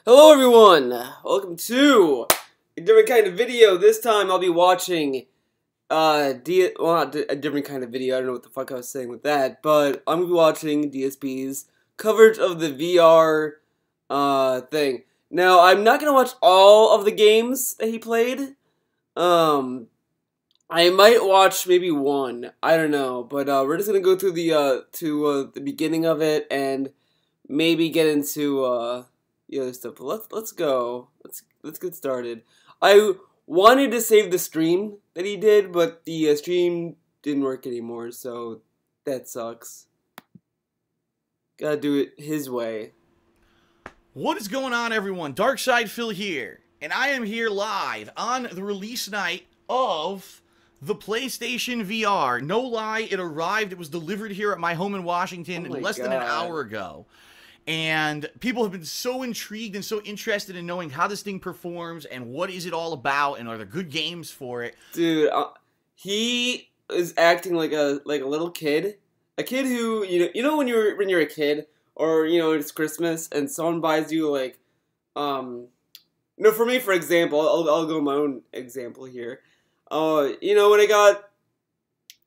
Hello everyone! Welcome to a different kind of video. This time I'll be watching, not a different kind of video, I don't know what the fuck I was saying with that, but I'm going to be watching DSP's coverage of the VR, thing. Now, I'm not going to watch all of the games that he played. I might watch maybe one, I don't know, but, we're just going to go through the beginning of it and maybe get into, the other stuff. But let's go. Let's get started. I wanted to save the stream that he did, but the stream didn't work anymore, so that sucks. Gotta do it his way. What is going on, everyone? DarkSidePhil here, and I am here live on the release night of the PlayStation VR. No lie, it arrived. It was delivered here at my home in Washington less than an hour ago. And people have been so intrigued and so interested in knowing how this thing performs and what is it all about and are there good games for it. Dude, he is acting like a little kid. A kid who, you know when you're a kid, or, it's Christmas and someone buys you, like, for me, for example, I'll go my own example here. When I got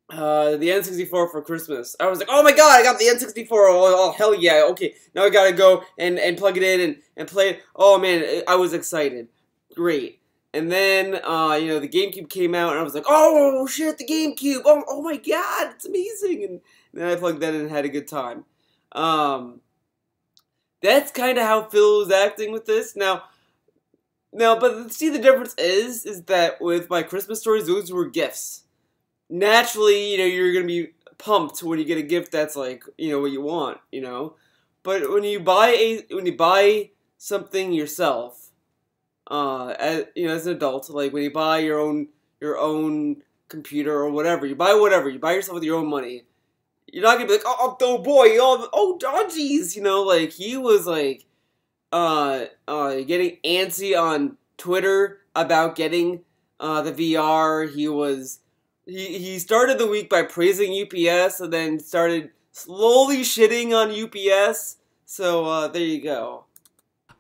the N64 for Christmas, I was like, oh my god, I got the N64, oh hell yeah, okay, now I gotta go and plug it in and play it. Oh man, I was excited. Great. And then, the GameCube came out, and I was like, oh shit, the GameCube, oh my god, it's amazing, and then I plugged that in and had a good time. That's kind of how Phil was acting with this. Now, but see, the difference is that with my Christmas stories, those were gifts. Naturally, you're gonna be pumped when you get a gift that's like, what you want, But when you buy something yourself, as an adult, like when you buy your own computer or whatever, you buy yourself with your own money. You're not gonna be like, oh boy, geez, like he was like, getting antsy on Twitter about getting the VR. He started the week by praising UPS and then started slowly shitting on UPS. So, there you go.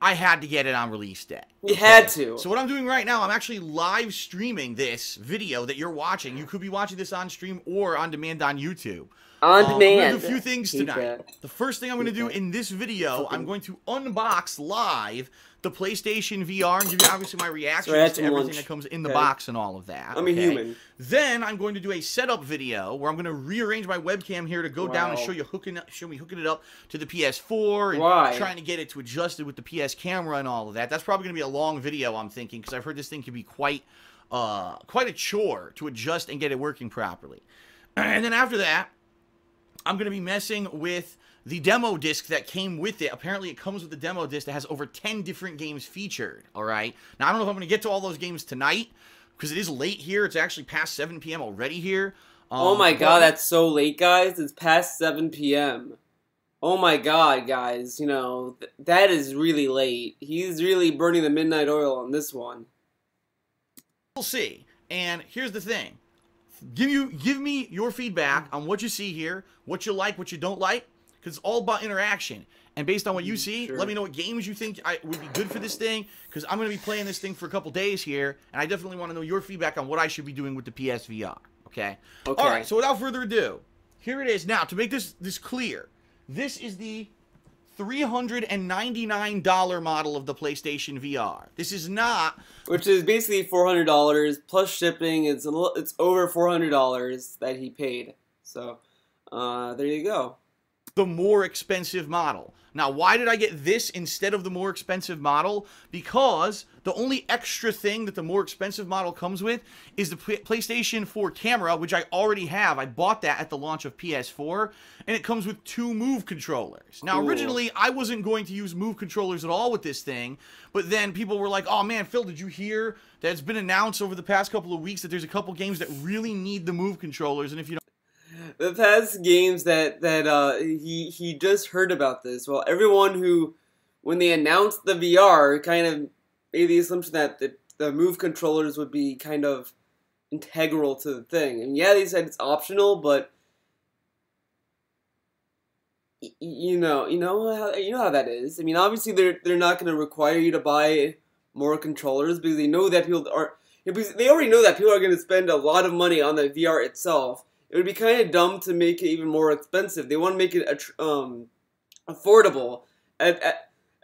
I had to get it on release day. You had to. So what I'm doing right now, I'm actually live streaming this video that you're watching. You could be watching this on stream or on demand on YouTube. On demand. I'm going to do a few things tonight. The first thing I'm going to do in this video, I'm going to unbox live the PlayStation VR and give you obviously my reactions to everything that comes in the box and all of that. I'm a human. Then I'm going to do a setup video where I'm going to rearrange my webcam here to go down and show me hooking it up to the PS4 and trying to get it to adjust it with the PS camera and all of that. That's probably going to be a long video, I'm thinking, because I've heard this thing can be quite a chore to adjust and get it working properly. And then after that, I'm going to be messing with the demo disc that came with it. Apparently, it comes with a demo disc that has over 10 different games featured, all right? Now, I don't know if I'm going to get to all those games tonight, because it is late here. It's actually past 7 p.m. already here. Oh my god, that's so late, guys. It's past 7 p.m. Oh my god, guys. That is really late. He's really burning the midnight oil on this one. We'll see. And here's the thing. Give me your feedback on what you see here, what you like, what you don't like, because it's all about interaction. And based on what you see, let me know what games you think would be good for this thing, because I'm going to be playing this thing for a couple days here, and I definitely want to know your feedback on what I should be doing with the PSVR. Okay? All right, so without further ado, here it is. Now, to make this clear, this is the $399 model of the PlayStation VR. This is not... Which is basically $400 plus shipping. It's over $400 that he paid. So, there you go. The more expensive model. Now, why did I get this instead of the more expensive model? Because the only extra thing that the more expensive model comes with is the PlayStation 4 camera, which I already have. I bought that at the launch of PS4, and it comes with 2 Move controllers. Now, originally, I wasn't going to use Move controllers at all with this thing, but then people were like, oh man, Phil, did you hear that it's been announced over the past couple of weeks that there's a couple games that really need the Move controllers, and if you don't... The past games that he just heard about this. Well, everyone who, when they announced the VR, kind of made the assumption that the Move controllers would be kind of integral to the thing. And yeah, they said it's optional, but you know how that is. I mean, obviously they're not going to require you to buy more controllers because they know that people are. Because they already know that people are going to spend a lot of money on the VR itself. It would be kind of dumb to make it even more expensive. They want to make it affordable, as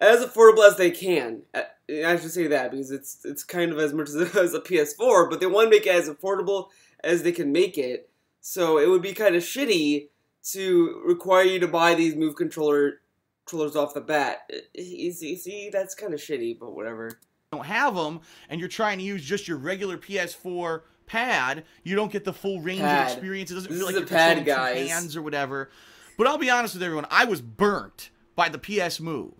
affordable as they can. I should say that because it's kind of as much as a PS4, but they want to make it as affordable as they can make it. So it would be kind of shitty to require you to buy these Move controllers off the bat. You see, that's kind of shitty, but whatever. Don't have them, and you're trying to use just your regular PS4 pad, you don't get the full range of experience. It doesn't feel like you're controlling two hands or whatever. But I'll be honest with everyone, I was burnt by the PS Move.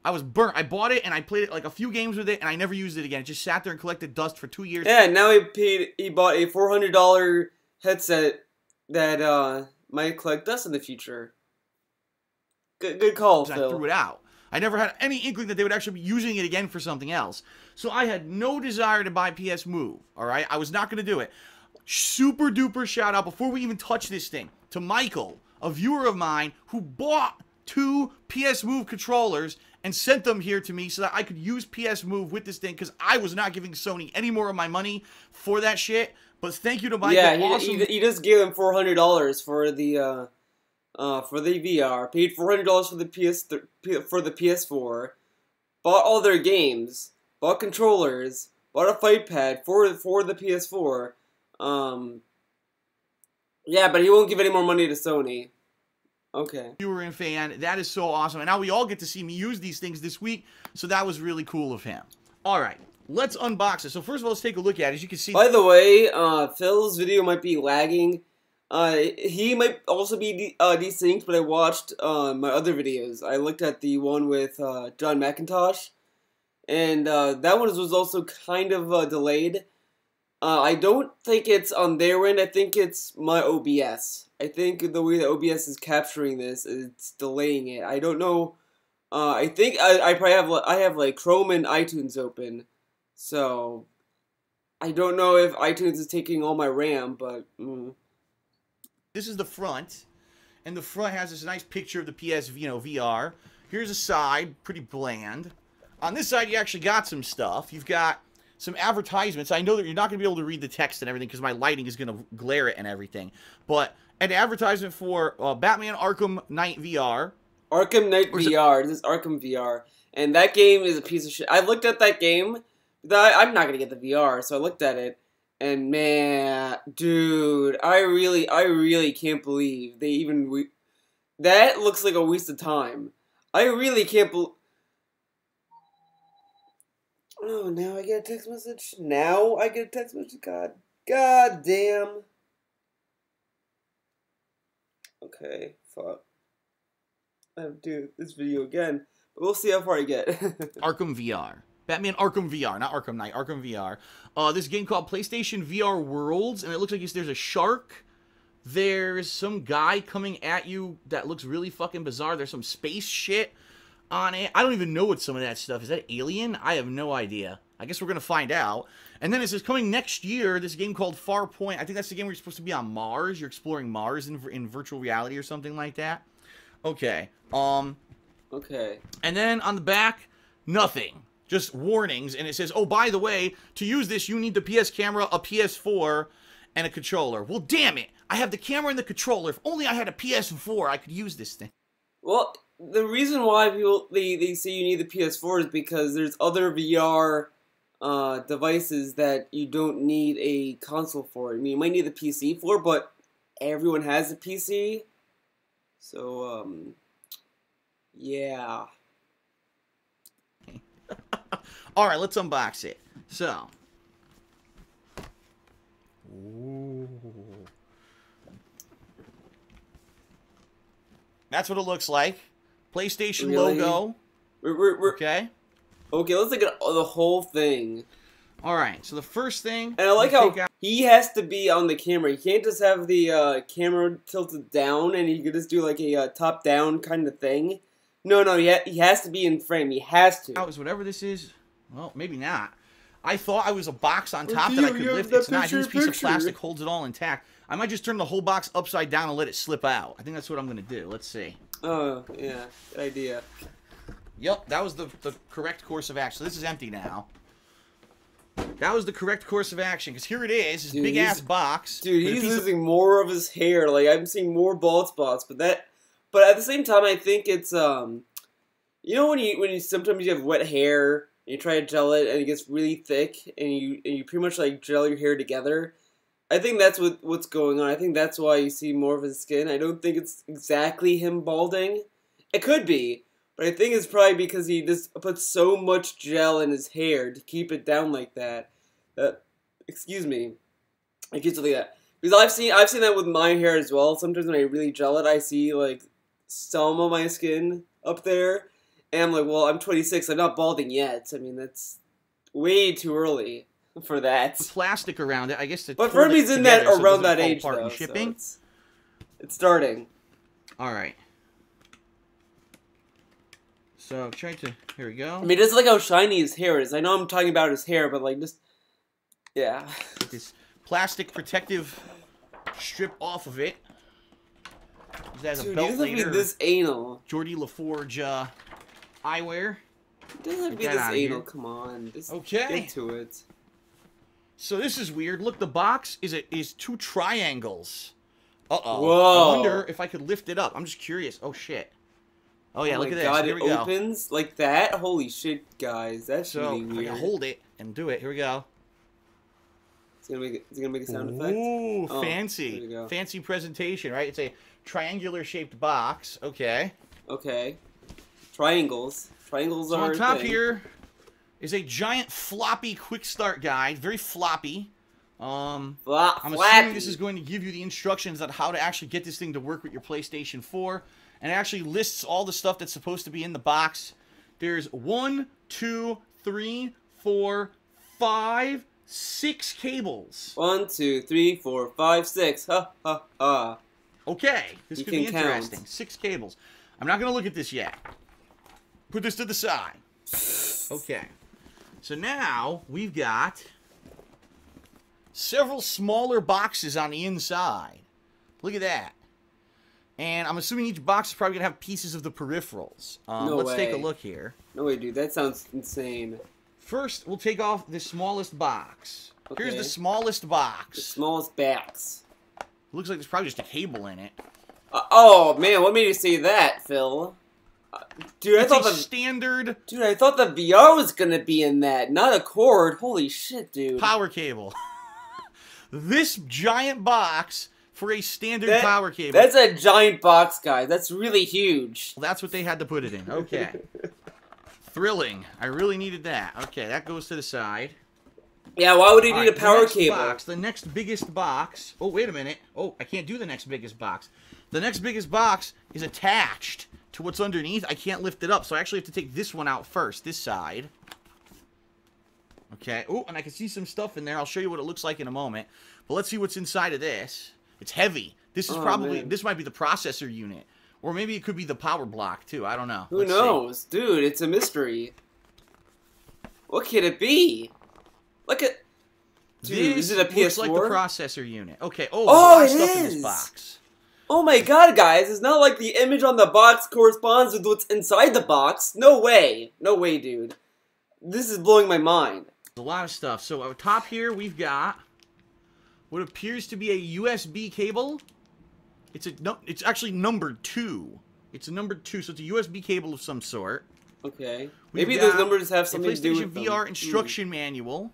I was burnt. I bought it and I played it like a few games with it, and I never used it again. It just sat there and collected dust for 2 years. Yeah, now he bought a $400 headset that might collect dust in the future. Good call, Phil. I threw it out. I never had any inkling that they would actually be using it again for something else. So I had no desire to buy PS Move, alright? I was not going to do it. Super duper shout out, before we even touch this thing, to Michael, a viewer of mine, who bought 2 PS Move controllers and sent them here to me so that I could use PS Move with this thing, because I was not giving Sony any more of my money for that shit. But thank you to Michael. Yeah, he just gave them $400 for the VR, paid $400 for the PS4, bought all their games, bought controllers, bought a fight pad for the PS4. Yeah, but he won't give any more money to Sony. Okay. Viewer and fan, that is so awesome. And now we all get to see me use these things this week, so that was really cool of him. All right, let's unbox it. So first of all, let's take a look at it. As you can see. By the way, Phil's video might be lagging. He might also be desynced, but I watched my other videos. I looked at the one with John McIntosh, and that one was also kind of delayed. I don't think it's on their end. I think it's my OBS. I think the way that OBS is capturing this, it's delaying it. I don't know. I think I probably have like Chrome and iTunes open, so I don't know if iTunes is taking all my RAM, but. This is the front, and the front has this nice picture of the PS, VR. Here's a side, pretty bland. On this side, you actually got some stuff. You've got some advertisements. I know that you're not going to be able to read the text and everything because my lighting is going to glare it and everything. But an advertisement for Batman Arkham Knight VR. Arkham Knight VR. This is Arkham VR. And that game is a piece of shit. I looked at that game. I'm not going to get the VR, so I looked at it. And man, dude, I really can't believe they even that looks like a waste of time. I really can't believe. Oh, now I get a text message. Now I get a text message. God damn. Okay, fuck. I have to do this video again, but we'll see how far I get. Arkham VR. Batman Arkham VR, not Arkham Knight, Arkham VR. This game called PlayStation VR Worlds, and it looks like there's a shark. There's some guy coming at you that looks really fucking bizarre. There's some space shit on it. I don't even know what some of that stuff is. That Alien? I have no idea. I guess we're going to find out. And then it says coming next year, this game called Farpoint. I think that's the game where you're supposed to be on Mars. You're exploring Mars in virtual reality or something like that. Okay. Okay. And then on the back, nothing. Just warnings, and it says, oh, by the way, to use this, you need the PS camera, a PS4, and a controller. Well, damn it. I have the camera and the controller. If only I had a PS4, I could use this thing. Well, the reason why people they say you need the PS4 is because there's other VR devices that you don't need a console for. I mean, you might need the PC for, but everyone has a PC. So, yeah. All right, let's unbox it. So, ooh. That's what it looks like. PlayStation logo. Okay. Okay, let's look at the whole thing. All right, so the first thing. And I like how he has to be on the camera. He can't just have the camera tilted down and he could just do like a top-down kind of thing. No, he has to be in frame. He has to. Is whatever this is. Well, maybe not. I thought I was a box on top that I could lift. It's not. This piece of plastic holds it all intact. I might just turn the whole box upside down and let it slip out. I think that's what I'm going to do. Let's see. Oh, yeah. Good idea. Yep, that was the correct course of action. So this is empty now. That was the correct course of action, because here it is, this big-ass box. Dude, he's losing more of his hair. Like, I'm seeing more bald spots, but at the same time, I think it's, you know when you sometimes you have wet hair, and you try to gel it, and it gets really thick, and you pretty much, like, gel your hair together? I think that's what's going on. I think that's why you see more of his skin. I don't think it's exactly him balding. It could be. But I think it's probably because he just puts so much gel in his hair to keep it down like that. Excuse me. I keep saying that. Because I've seen that with my hair as well. Sometimes when I really gel it, I see like some of my skin up there. And I'm like, well, I'm 26. I'm not balding yet. I mean, that's way too early for that. Plastic around it, I guess. But Furby's in that around that age, though. Shipping. So it's starting. All right. So, here we go. I mean, just like how shiny his hair is. I know I'm talking about his hair, but like, just, yeah. Get this plastic protective strip off of it. That has a belt later. It doesn't have to be this anal. Geordie LaForge eyewear. It doesn't have to be this anal, come on. Just get to it. So this is weird. Look, the box is two triangles. Uh-oh. Whoa. I wonder if I could lift it up. I'm just curious. Oh, shit. Oh yeah, look at this. God, Here we it go. opens like that? Holy shit, guys. That's really weird. I can hold it and do it. Here we go. Is it gonna make a sound effect? Ooh, fancy. Fancy presentation, right? It's a triangular shaped box. Okay. Okay. Triangles. Triangles are on top here is a giant floppy quick start guide. Very floppy. I'm assuming this is going to give you the instructions on how to actually get this thing to work with your PlayStation 4. And it actually lists all the stuff that's supposed to be in the box. There's 1, 2, 3, 4, 5, 6 cables. 1, 2, 3, 4, 5, 6. Ha ha ha. Okay, this could be interesting. 6 cables. I'm not going to look at this yet. Put this to the side. Okay. So now we've got several smaller boxes on the inside. Look at that. And I'm assuming each box is probably going to have pieces of the peripherals. Let's take a look here. No way, dude. That sounds insane. First, we'll take off the smallest box. Okay. Here's the smallest box. The smallest box. Looks like there's probably just a cable in it. Oh, man. What made you say that, Phil? Dude, I thought the standard... Dude, I thought the VR was going to be in that, not a cord. Holy shit, dude. Power cable. This giant box... for a standard power cable. That's a giant box, guys. That's really huge. Well, that's what they had to put it in. Okay. Thrilling. I really needed that. Okay, that goes to the side. Yeah, why would he need a power cable? The next biggest box... Oh, wait a minute. Oh, I can't do the next biggest box. The next biggest box is attached to what's underneath. I can't lift it up, so I actually have to take this one out first, this side. Okay. Oh, and I can see some stuff in there. I'll show you what it looks like in a moment. But let's see what's inside of this. It's heavy. This is probably... Man. This might be the processor unit. Or maybe it could be the power block, too. I don't know. Who knows? Dude, it's a mystery. What could it be? Look at... Dude, is it a PS4? Looks like the processor unit. Okay. Oh, there's a lot of stuff in this box. Oh my god, guys. It's not like the image on the box corresponds with what's inside the box. No way. No way, dude. This is blowing my mind. A lot of stuff. So, up top here, we've got... what appears to be a USB cable. It's actually numbered 2. It's a numbered 2, so it's a USB cable of some sort. Okay. Maybe those numbers have something to do with them. PlayStation VR instruction manual.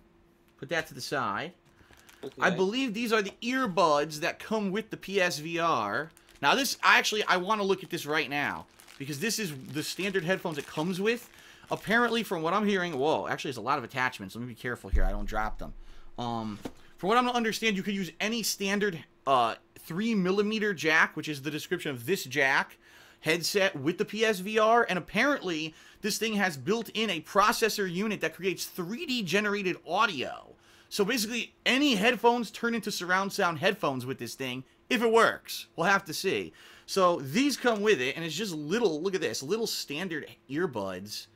Put that to the side. Okay. I believe these are the earbuds that come with the PSVR. Now this, I want to look at this right now. Because this is the standard headphones it comes with. Apparently, from what I'm hearing, whoa, actually there's a lot of attachments. Let me be careful here, I don't drop them. From what I'm to understand, you could use any standard 3mm jack, which is the description of this jack, headset with the PSVR, and apparently this thing has built in a processor unit that creates 3D generated audio. So basically, any headphones turn into surround sound headphones with this thing, if it works. We'll have to see. So these come with it, and it's just little, look at this, little standard earbuds.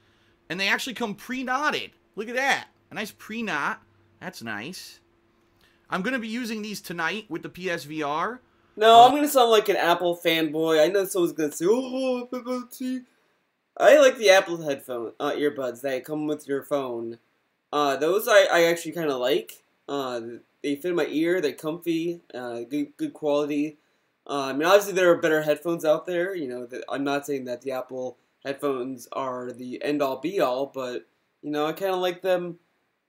And they actually come pre-knotted. Look at that. A nice pre-knot. That's nice. I'm going to be using these tonight with the PSVR. No, I'm gonna sound like an Apple fanboy. I know someone's gonna say, "Oh, I like the Apple headphone earbuds that come with your phone. Those I actually kind of like. They fit in my ear. They're comfy. Good quality. I mean, obviously there are better headphones out there. You know, I'm not saying that the Apple headphones are the end all be all, but you know, I kind of like them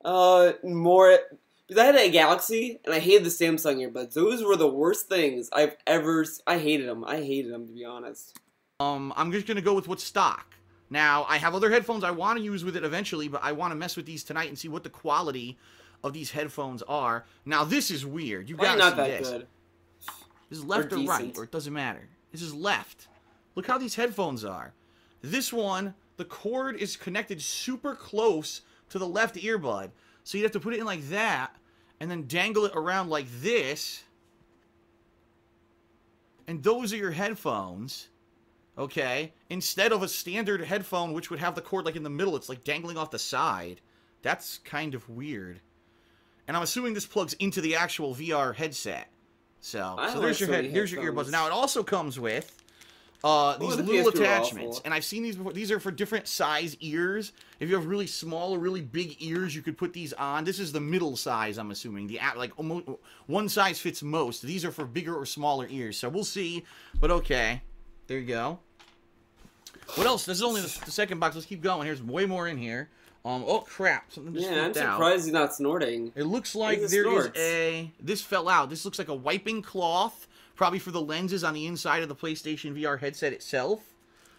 more. Because I had a Galaxy, and I hated the Samsung earbuds. Those were the worst things I've ever... I hated them. I hated them, to be honest. I'm just going to go with what's stock. Now, I have other headphones I want to use with it eventually, but I want to mess with these tonight and see what the quality of these headphones are. Now, this is weird. You've got to see this. Good. This is left or right, or it doesn't matter. This is left. Look how these headphones are. This one, the cord is connected super close to the left earbud. So you'd have to put it in like that, and then dangle it around like this. And those are your headphones, okay? Instead of a standard headphone, which would have the cord like in the middle, it's like dangling off the side. That's kind of weird. And I'm assuming this plugs into the actual VR headset. So there's your earbuds. Now, it also comes with these little attachments, and I've seen these before. These are for different size ears. If you have really small or really big ears, you could put these on. This is the middle size, I'm assuming. Like one size fits most. These are for bigger or smaller ears, so we'll see. But okay, there you go. What else? This is only the second box. Let's keep going. Here's way more in here. Oh crap! Something just I'm surprised he's not snorting. It looks like there is a. This fell out. This looks like a wiping cloth. Probably for the lenses on the inside of the PlayStation VR headset itself.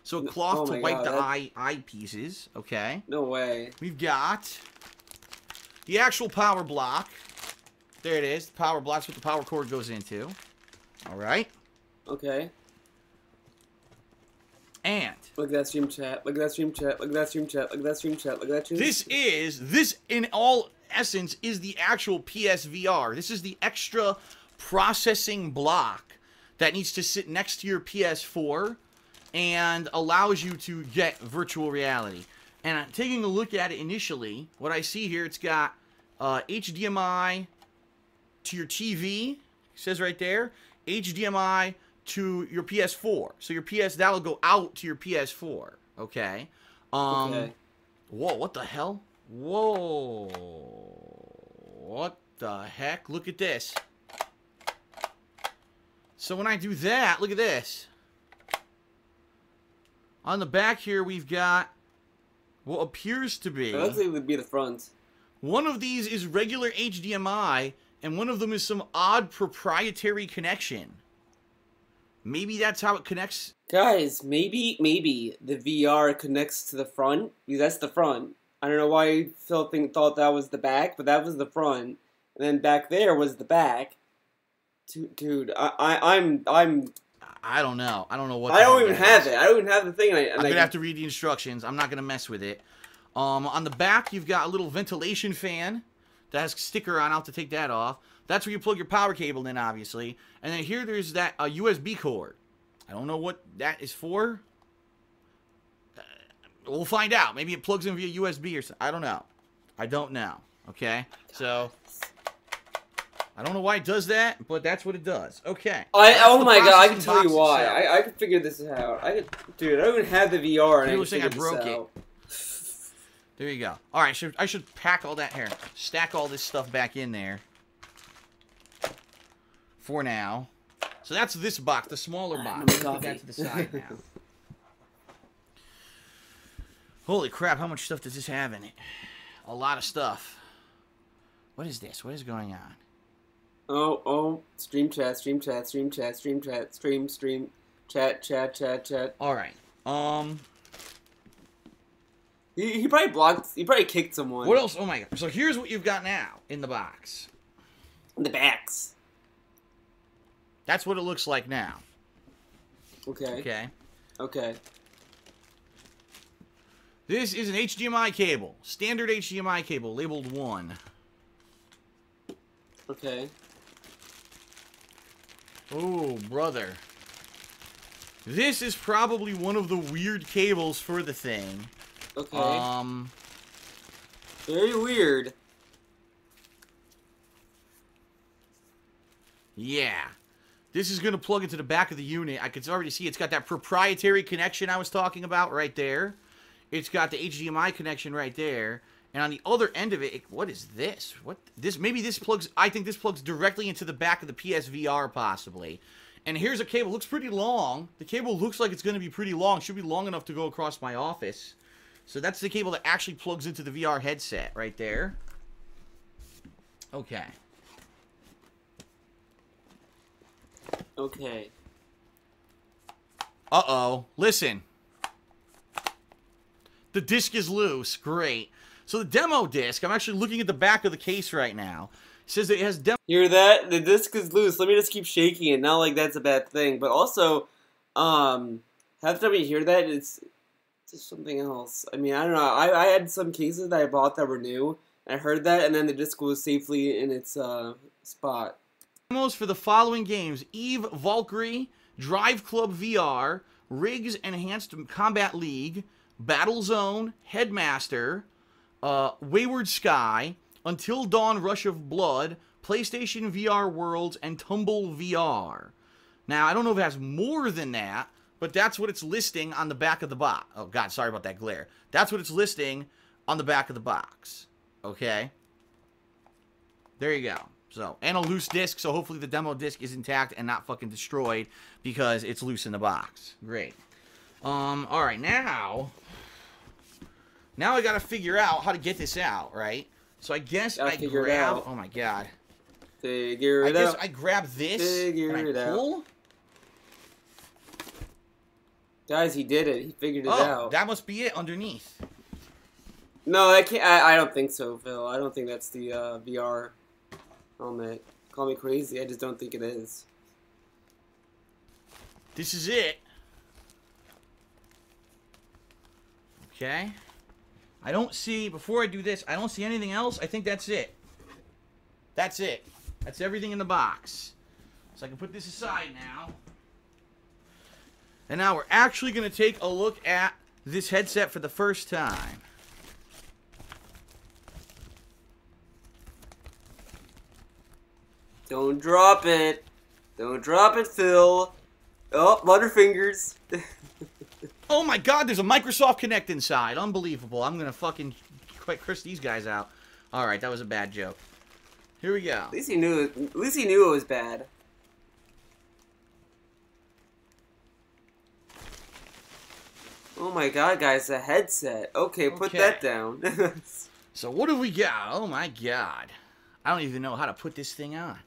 So a cloth to wipe the eyepieces. Okay. No way. We've got the actual power block. There it is. The power block's what the power cord goes into. All right. Okay. And look at that stream chat. Look at that stream chat. Look at that stream chat. Look at that stream chat. Look at that stream. This in all essence is the actual PSVR. This is the extra processing block that needs to sit next to your PS4 and allows you to get virtual reality. And taking a look at it initially, what I see here, it's got HDMI to your TV, it says right there, HDMI to your PS4. So your that'll go out to your PS4, okay? Okay. Whoa, what the hell? Whoa. What the heck? Look at this. So when I do that, look at this. On the back here, we've got what appears to be... It looks like it would be the front. One of these is regular HDMI, and one of them is some odd proprietary connection. Maybe that's how it connects. Guys, maybe the VR connects to the front. Because that's the front. I don't know why Phil thought that was the back, but that was the front. And then back there was the back. Dude, I don't know. I don't know what. I don't even have it. I don't even have the thing. I'm gonna have to read the instructions. I'm not gonna mess with it. On the back, you've got a little ventilation fan that has a sticker on. I'll have to take that off. That's where you plug your power cable in, obviously. And then here, there's that USB cord. I don't know what that is for. We'll find out. Maybe it plugs in via USB or something. I don't know. I don't know. Okay, so. I don't know why it does that, but that's what it does. Okay. Oh my god, I can tell you why. I can figure this out. Dude, I don't even have the VR. People saying I broke it. There you go. All right, I should pack all that here. Stack all this stuff back in there. For now. So that's this box, the smaller box. Put that to the side now. Holy crap, how much stuff does this have in it? A lot of stuff. What is this? What is going on? Oh, stream chat. All right. He probably kicked someone. What else? Oh my god. So here's what you've got now in the box. The backs. That's what it looks like now. Okay. This is an HDMI cable. Standard HDMI cable, labeled 1. Okay. Oh, brother. This is probably one of the weird cables for the thing. Okay. Very weird. Yeah. This is going to plug into the back of the unit. I can already see it's got that proprietary connection I was talking about right there. It's got the HDMI connection right there. And on the other end of it, what is this? Maybe this plugs, I think this plugs directly into the back of the PSVR possibly. And here's a cable. Looks pretty long. The cable looks like it's going to be pretty long. Should be long enough to go across my office. So that's the cable that actually plugs into the VR headset right there. Okay. Okay. Uh-oh. Listen. The disc is loose. Great. So the demo disc, I'm actually looking at the back of the case right now. It says that it has demo... Hear that? The disc is loose. Let me just keep shaking it. Not like that's a bad thing. But also, half the time you hear that, it's just something else. I mean, I don't know. I had some cases that I bought that were new. I heard that, and then the disc was safely in its spot. Demos for the following games: Eve Valkyrie, Drive Club VR, Riggs Enhanced Combat League, Battlezone, Headmaster, Wayward Sky, Until Dawn Rush of Blood, PlayStation VR Worlds, and Tumble VR. Now, I don't know if it has more than that, but that's what it's listing on the back of the box. Oh, God, sorry about that glare. That's what it's listing on the back of the box. Okay? There you go. So, and a loose disc, so hopefully the demo disc is intact and not fucking destroyed because it's loose in the box. Great. Alright, now I gotta figure out how to get this out, right? So I guess I grab... Oh my god. Figure it out. I guess I grab this and I pull? Guys, he did it. He figured it out. Oh, that must be it underneath. No, I can't. I don't think so, Phil. I don't think that's the VR helmet. Call me crazy. I just don't think it is. This is it. Okay. I don't see, before I do this, I don't see anything else. I think that's it. That's it. That's everything in the box. So I can put this aside now. And now we're actually going to take a look at this headset for the first time. Don't drop it. Don't drop it, Phil. Oh, Butterfingers. Oh my god, there's a Microsoft Kinect inside. Unbelievable. I'm going to fucking quite curse these guys out. Alright, that was a bad joke. Here we go. At least he knew it was bad. Oh my god, guys, a headset. Okay, put that down. So what have we got? Oh my god. I don't even know how to put this thing on.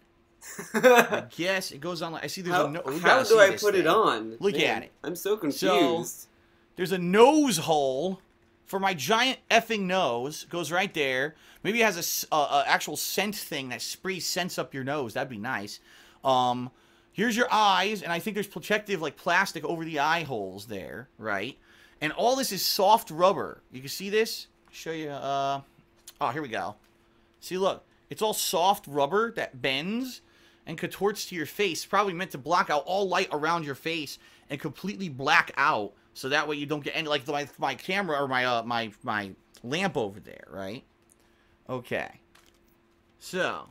I guess it goes on like... I see there's how do I put it on? Look at it. I'm so confused. So, there's a nose hole for my giant effing nose. Goes right there. Maybe it has a actual scent thing that sprays scents up your nose. That'd be nice. Here's your eyes, and I think there's protective like plastic over the eye holes there, right? And all this is soft rubber. You can see this? Show you. Oh, here we go. See, look. It's all soft rubber that bends and contorts to your face. It's probably meant to block out all light around your face and completely black out, so that way you don't get any, like my camera or my lamp over there, right? Okay. So,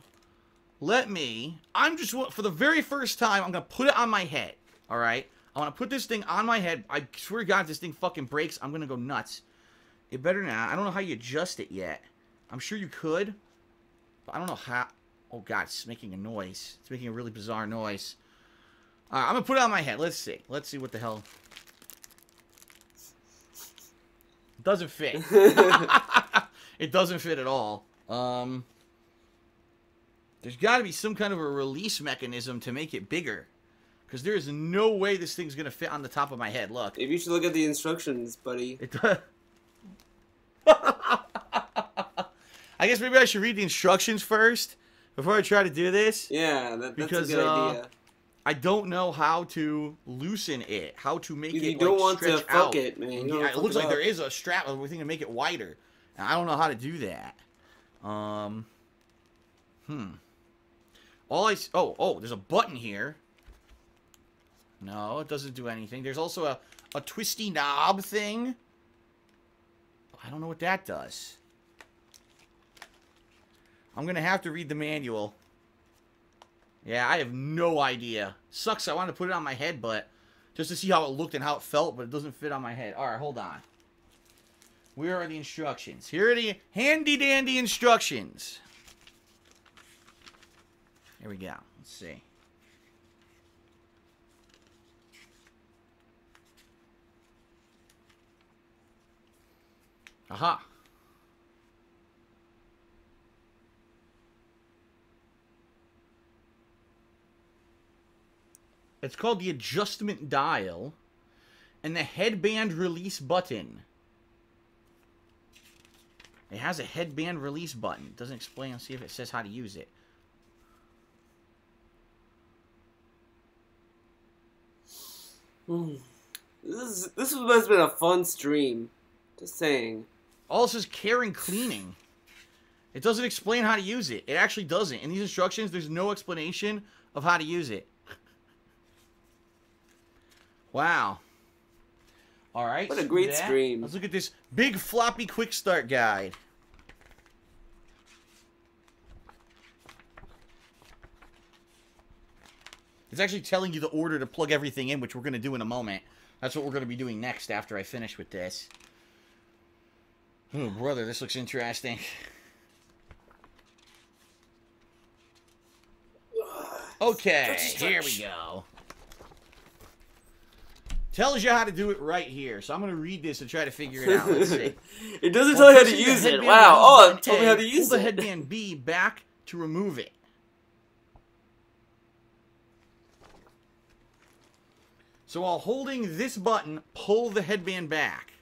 I'm just, for the very first time, I'm going to put it on my head, all right? I want to put this thing on my head. I swear to God, if this thing fucking breaks, I'm going to go nuts. It better not. I don't know how you adjust it yet. I'm sure you could, but I don't know how. Oh, God, it's making a noise. It's making a really bizarre noise. All right, I'm going to put it on my head. Let's see. Let's see what the hell. It doesn't fit. It doesn't fit at all. There's got to be some kind of a release mechanism to make it bigger. Because there is no way this thing's going to fit on the top of my head. Look. Maybe you should look at the instructions, buddy. It does. I guess maybe I should read the instructions first before I try to do this. Yeah, that's a good idea. I don't know how to loosen it. How to make it, you don't want to fuck it, man. Yeah, it looks like there is a strap or thing to make it wider. And I don't know how to do that. There's a button here. No, it doesn't do anything. There's also a twisty knob thing. I don't know what that does. I'm going to have to read the manual. Yeah, I have no idea. Sucks, I wanted to put it on my head, but just to see how it looked and how it felt, but it doesn't fit on my head. Alright, hold on. Where are the instructions? Here are the handy-dandy instructions. Here we go. Let's see. Aha. It's called the adjustment dial and the headband release button. It has a headband release button. It doesn't explain. Let's see if it says how to use it. This must have been a fun stream. Just saying. All it says care and cleaning. It doesn't explain how to use it. It actually doesn't. In these instructions, there's no explanation of how to use it. Wow. Alright. What a great stream. Let's look at this big floppy quick start guide. It's actually telling you the order to plug everything in, which we're going to do in a moment. That's what we're going to be doing next after I finish with this. Oh, brother, this looks interesting. Okay, here we go. Tells you how to do it right here. So I'm going to read this and try to figure it out. Let's see. It doesn't tell you how to use it. Wow. Oh, it told me how to use it. Pull the headband B back to remove it. So while holding this button, pull the headband back.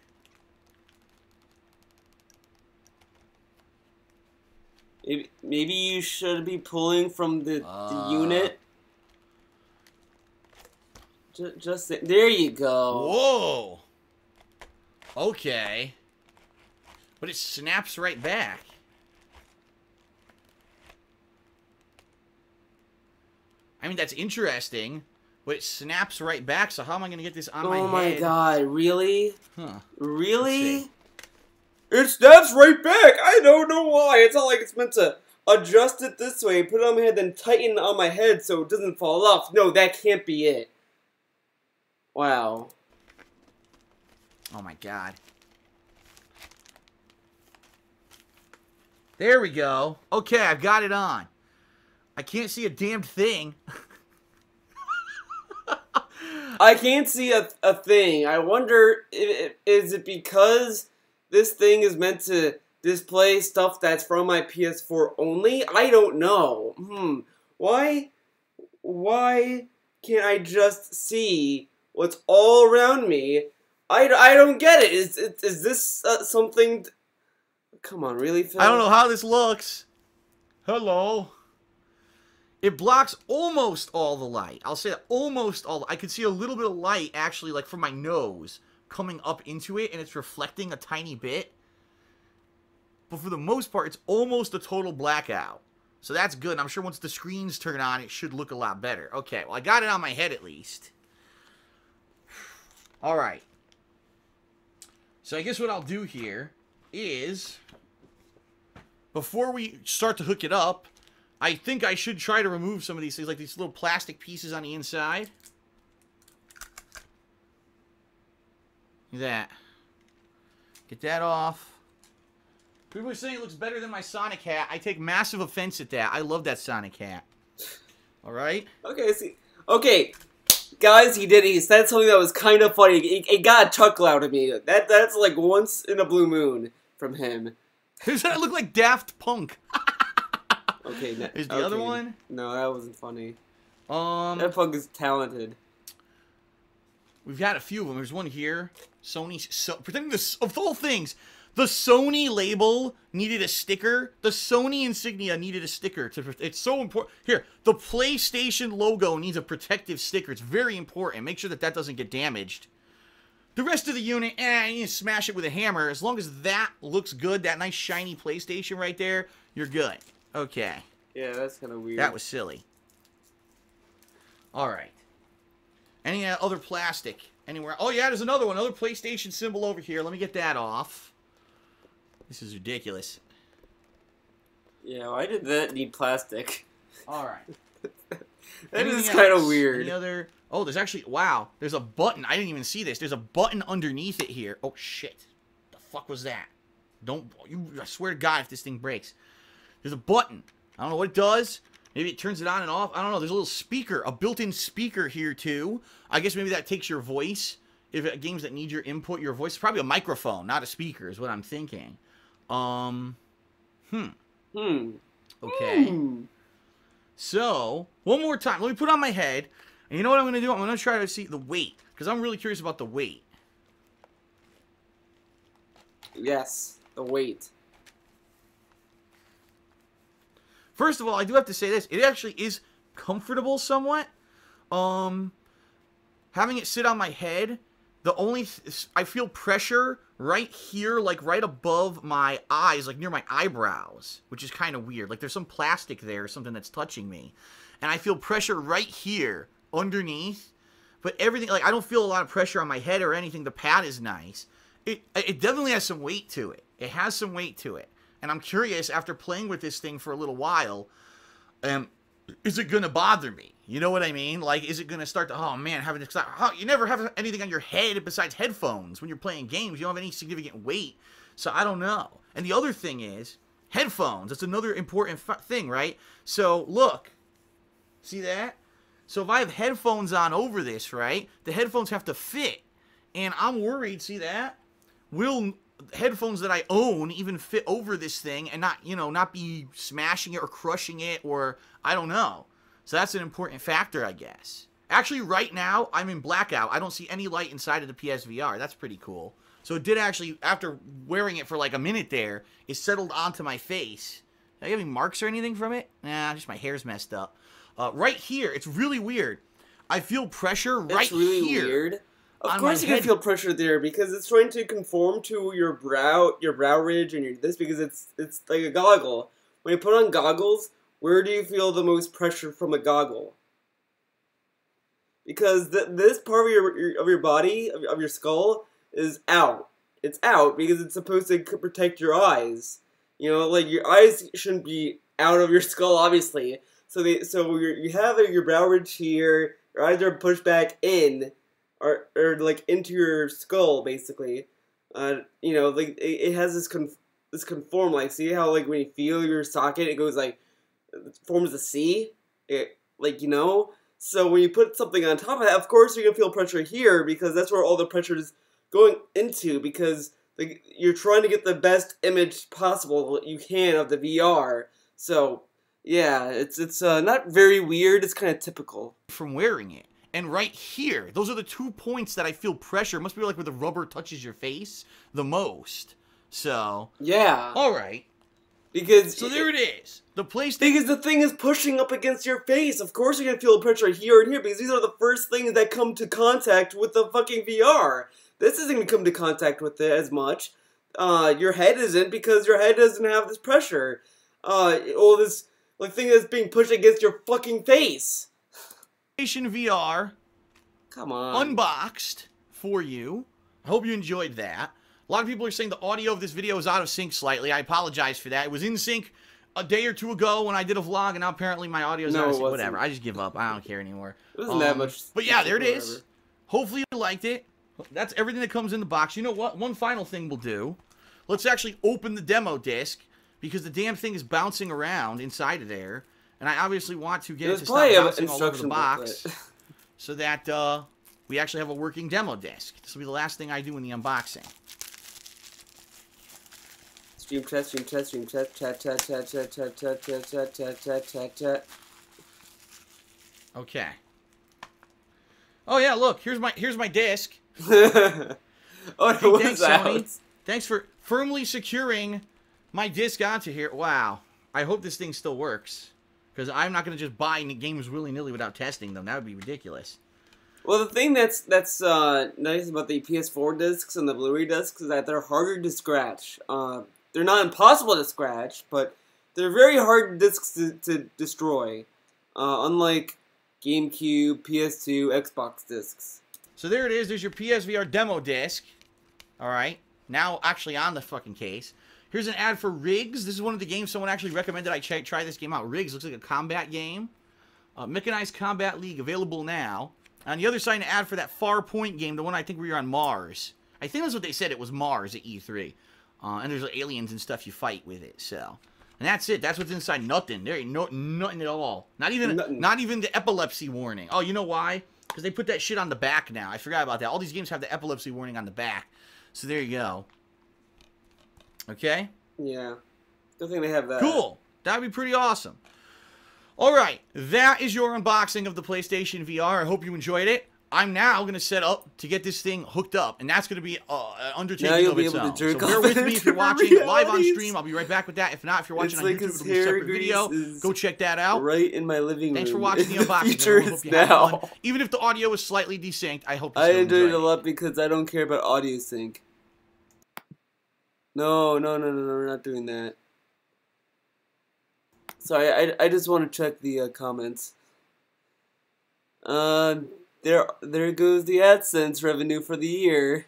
Maybe you should be pulling from the unit. Just there you go. Whoa. Okay. But it snaps right back. I mean, that's interesting. But it snaps right back, so how am I going to get this on my head? Oh my god, really? Huh. Really? It snaps right back! I don't know why. It's not like it's meant to adjust it this way, put it on my head, then tighten it on my head so it doesn't fall off. No, that can't be it. Wow. Oh my god. There we go. Okay, I've got it on. I can't see a damned thing. I can't see a thing. I wonder, is it because this thing is meant to display stuff that's from my PS4 only? I don't know. Why can't I just see what's all around me? I don't get it. Is this something... Come on, really, Phil? I don't know how this looks. Hello. It blocks almost all the light. I'll say that almost all. I can see a little bit of light, actually, like from my nose, coming up into it, and it's reflecting a tiny bit. But for the most part, it's almost a total blackout. So that's good. And I'm sure once the screens turn on, it should look a lot better. Okay, well, I got it on my head at least. All right. So I guess what I'll do here is, before we start to hook it up, I think I should try to remove some of these things, like these little plastic pieces on the inside. Look at that. Get that off. People are saying it looks better than my Sonic hat. I take massive offense at that. I love that Sonic hat. Alright? Okay, see. Okay, guys, he said something that was kind of funny. It got a chuckle out of me. That's like once in a blue moon from him. Does that look like Daft Punk? Okay, Here's the other one. No, that wasn't funny. That punk is talented. We've got a few of them. There's one here. Sony's pretending of all things, the Sony label needed a sticker. The Sony insignia needed a sticker. It's so important. Here, the PlayStation logo needs a protective sticker. It's very important. Make sure that that doesn't get damaged. The rest of the unit, you need to smash it with a hammer. As long as that looks good, that nice shiny PlayStation right there, you're good. Okay. Yeah, that's kind of weird. That was silly. Alright. Any other plastic anywhere? Oh, yeah, there's another one. Another PlayStation symbol over here. Let me get that off. This is ridiculous. Yeah, why did that need plastic? Alright. That is kind of weird. Any other... Oh, there's actually... Wow. There's a button. I didn't even see this. There's a button underneath it here. Oh, shit. The fuck was that? Don't... I swear to God if this thing breaks. There's a button. I don't know what it does. Maybe it turns it on and off. I don't know. There's a little speaker. A built-in speaker here, too. I guess maybe that takes your voice. If it, games that need your input, your voice. It's probably a microphone, not a speaker, is what I'm thinking. Okay. So, one more time. Let me put it on my head. And you know what I'm going to do? I'm going to try to see the weight. Because I'm really curious about the weight. Yes, the weight. First of all, I do have to say this. It actually is comfortable somewhat. Having it sit on my head, I feel pressure right here, like right above my eyes, like near my eyebrows, which is kind of weird. Like there's some plastic there, something that's touching me. And I feel pressure right here underneath. But everything, like I don't feel a lot of pressure on my head or anything. The pad is nice. It definitely has some weight to it. It has some weight to it. And I'm curious, after playing with this thing for a little while, is it going to bother me? You know what I mean? Like, is it going to start to, oh man, having this, you never have anything on your head besides headphones when you're playing games. You don't have any significant weight. So I don't know. And the other thing is, headphones. That's another important thing, right? So look, see that? So if I have headphones on over this, right, the headphones have to fit. And I'm worried, see that? Will headphones that I own even fit over this thing and not, you know, not be smashing it or crushing it or I don't know. So that's an important factor, I guess. Actually, right now, I'm in blackout. I don't see any light inside of the PSVR. That's pretty cool. So it did actually, after wearing it for like a minute there, it settled onto my face. Do I have any marks or anything from it? Nah, just my hair's messed up. Right here, it's really weird. I feel pressure right here. It's really weird. Of course you can feel pressure there because it's trying to conform to your brow ridge and this because it's like a goggle. When you put on goggles, where do you feel the most pressure from a goggle? Because this part of your body, of your skull, is out. It's out because it's supposed to protect your eyes. You know, like your eyes shouldn't be out of your skull, obviously. So you have your brow ridge here. Your eyes are pushed back in. Or like into your skull, basically. You know, like it has this conform, like see how like when you feel your socket, it goes like it forms a C, like you know. So when you put something on top of that, of course you're gonna feel pressure here because that's where all the pressure is going into because like you're trying to get the best image possible you can of the VR. So yeah, it's not very weird. It's kind of typical from wearing it. And right here, those are the 2 points that I feel pressure. It must be like where the rubber touches your face the most. So, yeah. All right. So there it is. The PlayStation. Because the thing is pushing up against your face. Of course you're going to feel pressure here and here because these are the first things that come to contact with the fucking VR. This isn't going to come to contact with it as much. Your head isn't because your head doesn't have this pressure. All this like thing that's being pushed against your fucking face. VR, come on, unboxed for you. I hope you enjoyed that. A lot of people are saying the audio of this video is out of sync slightly. I apologize for that. It was in sync a day or two ago when I did a vlog, and now apparently my audio is out of sync. Whatever. I just give up. I don't care anymore. It wasn't that much. But yeah, there it is. Hopefully you liked it. That's everything that comes in the box. You know what? One final thing we'll do. Let's actually open the demo disc because the damn thing is bouncing around inside of there. And I obviously want to get it to stop bouncing all over the box so that we actually have a working demo disc. This will be the last thing I do in the unboxing. Stream chat, stream chat, stream chat, chat, chat, chat, chat, chat, chat, chat, chat, chat, chat, chat, chat. Okay. Oh yeah, look, here's my disc. Oh, hey, thanks, Sony. Thanks for firmly securing my disc onto here. Wow. I hope this thing still works. Because I'm not going to just buy games willy-nilly without testing them. That would be ridiculous. Well, the thing that's nice about the PS4 discs and the Blu-ray discs is that they're harder to scratch. They're not impossible to scratch, but they're very hard discs to destroy. Unlike GameCube, PS2, Xbox discs. So there it is. There's your PSVR demo disc. Alright. Now actually on the fucking case. Here's an ad for Riggs. This is one of the games someone actually recommended I try this game out. Riggs looks like a combat game. Mechanized Combat League available now. On the other side, an ad for that Farpoint game, the one I think where you're on Mars. I think that's what they said. It was Mars at E3. And there's aliens and stuff you fight with it. So, and that's it. That's what's inside. Nothing. There ain't nothing at all. Not even the epilepsy warning. Oh, you know why? Because they put that shit on the back now. I forgot about that. All these games have the epilepsy warning on the back. So there you go. Okay? Yeah. Don't think they have that. Cool. That'd be pretty awesome. Alright, that is your unboxing of the PlayStation VR. I hope you enjoyed it. I'm now going to set up to get this thing hooked up, and that's going to be an undertaking of its own. So bear with me if you're watching live on stream. I'll be right back with that. If not, if you're watching on YouTube, it'll be a separate video. Go check that out. Right in my living room. Thanks for watching the unboxing. I hope you had fun. Even if the audio is slightly desynced, I hope you still enjoyed it a lot because I don't care about audio sync. No, we're not doing that. Sorry, I just want to check the comments. There goes the AdSense revenue for the year.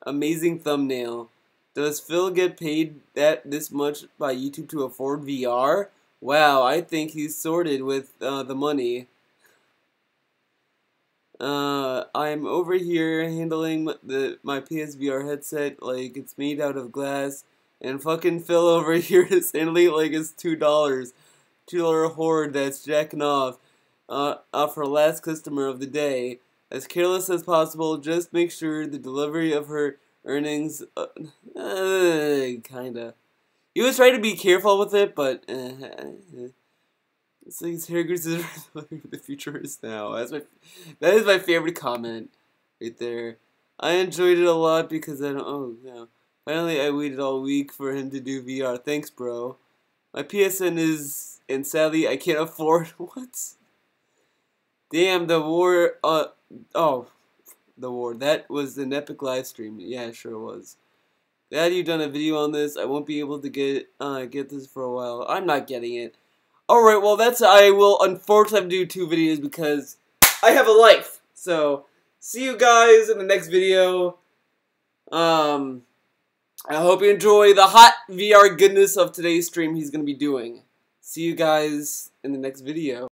Amazing thumbnail. Does Phil get paid this much by YouTube to afford VR? Wow, I think he's sorted with the money. I'm over here handling my PSVR headset like it's made out of glass. And fucking Phil over here is handling it like it's $2. $2 horde that's jacking off for last customer of the day. As careless as possible, just make sure the delivery of her earnings, kinda. He was trying to be careful with it, but, it's like his hair grease is the future is now. That is my favorite comment right there. I enjoyed it a lot because finally, I waited all week for him to do VR. Thanks, bro. My PSN is, and sadly, I can't afford. What? Damn, the war. The war. That was an epic live stream. Yeah, it sure was. Glad you've done a video on this. I won't be able to get this for a while. I'm not getting it. All right. Well, I will unfortunately have to do 2 videos because I have a life. So, see you guys in the next video. I hope you enjoy the hot VR goodness of today's stream he's going to be doing. See you guys in the next video.